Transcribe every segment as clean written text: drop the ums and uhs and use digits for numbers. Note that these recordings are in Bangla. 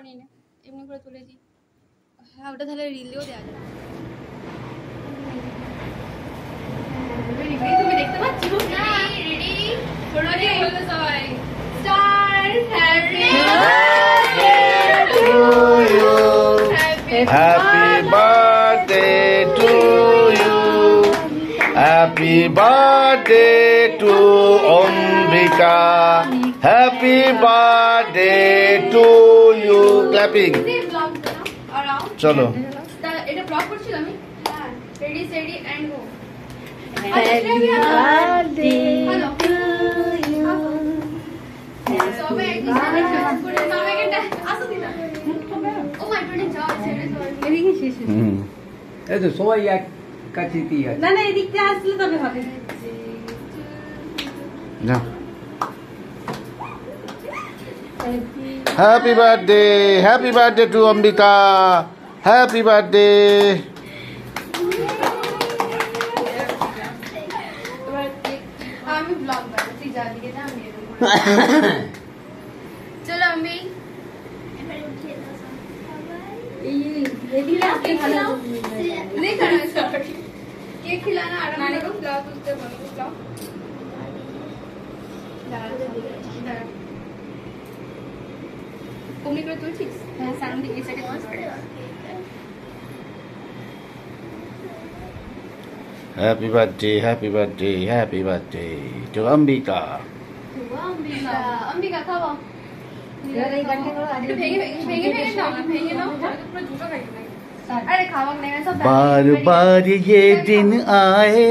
বানিয়ে নে, এমনি করে তুলে দিই। হ্যাঁ, ওটা তাহলে রিলেও দেওয়া যায়। তুমি দেখতে পাচ্ছ? রেডি রেডি বলতে সবাই start. Happy birthday to you, happy birthday to Ambika, happy birthday to you. Clapping. চলো এটা ব্লগ করছিল আমি। Ready steady and go. Happy birthday to you. সবাই একটু করে সবাই একটা আসো দিনা। ও মাই গড, যাও ছেড়ে দাও। এদিকে শেষ। এই তো সবাই এক কাছেই আছে। না না, এদিকটা আসলে তবে হবে। না, happy birthday, happy birthday to Ambika, happy birthday. আমি ব্লগ বানাচ্ছি, যা দিকে যা আমি চলো আমি এদিকে আসলে ভালো। देखा ना सॉरी केक खिलाना आराम करो। ब्लॉग उससे बनो ब्लॉग तुमने करे तू ठीक है सामने इस साइड कौन happy birthday, happy birthday, happy birthday to Ambika. Ambika Ambika खाओ এবার এই গানটা করো। একটু ভেঙে ভেঙে ভেঙে নাও না, ভেঙে নাও পুরো ঝুটো খাই না। अरे खावा नहीं मैं सब बार बार ये दिन आए,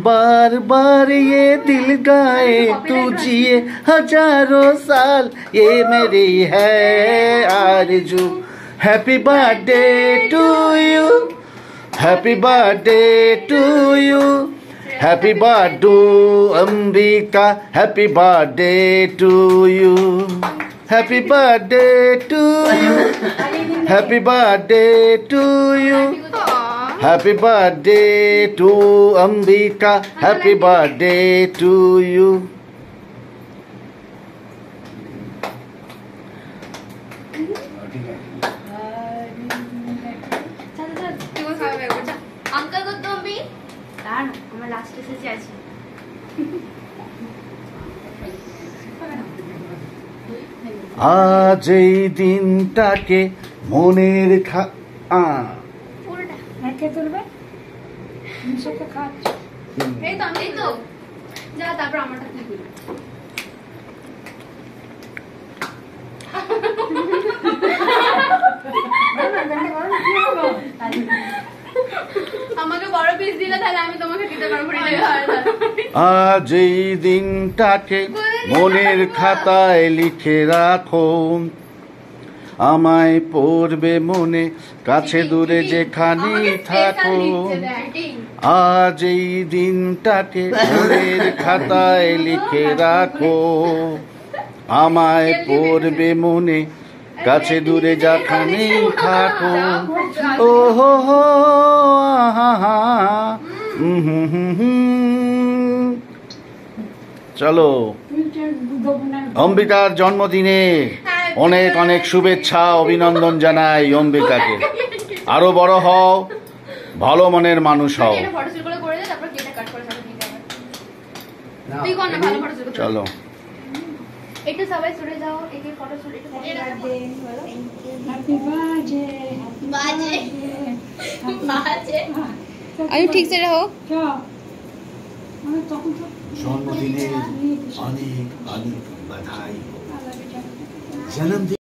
बार बार ये दिल गाए, तू जिए हजारों साल, ये मेरी है आरज़ू। Happy birthday to you, happy birthday to you, happy birthday Ambika, happy birthday to you, happy birthday to you, happy birthday to you, happy birthday to Ambika, happy birthday to you. तुम खाओ मैं बच्चा अंकल को तुम भी दान हमें लास्ट से चाहिए আজ এই দিনটাকে মনের उल्टा কে তুলবে? মিশকে খাচ্ছ। এই তো যা তারপর আমারটা তুই করি আমাকে বড় পিস দিলে তাহলে আমি তোমাকে দিতে পারবো না। আজ এই দিনটাকে মনের খাতায় লিখে রাখো, আমায় পড়বে মনে, কাছে দূরে যেখানেই থাকো। আজ এই দিনটাকে মনের খাতায় লিখে রাখো, আমায় পড়বে মনে, কাছে দূরে যেখানেই থাকো। ও হো হো আহা হা। চলো অম্বিকার জন্মদিনে অনেক অনেক শুভেচ্ছা অভিনন্দন জানাই অম্বিকাকে। আরো বড় হও, ভালো মনের মানুষ হও। চলো একটু সবাই সরে যাও, একটু ফটো শুট একটু হ্যাপি বার্থডে। बाजे बाजे अभी ठीक से रहो। জন্মদিনের অনেক অনেক বাধাই, জন্মদিন।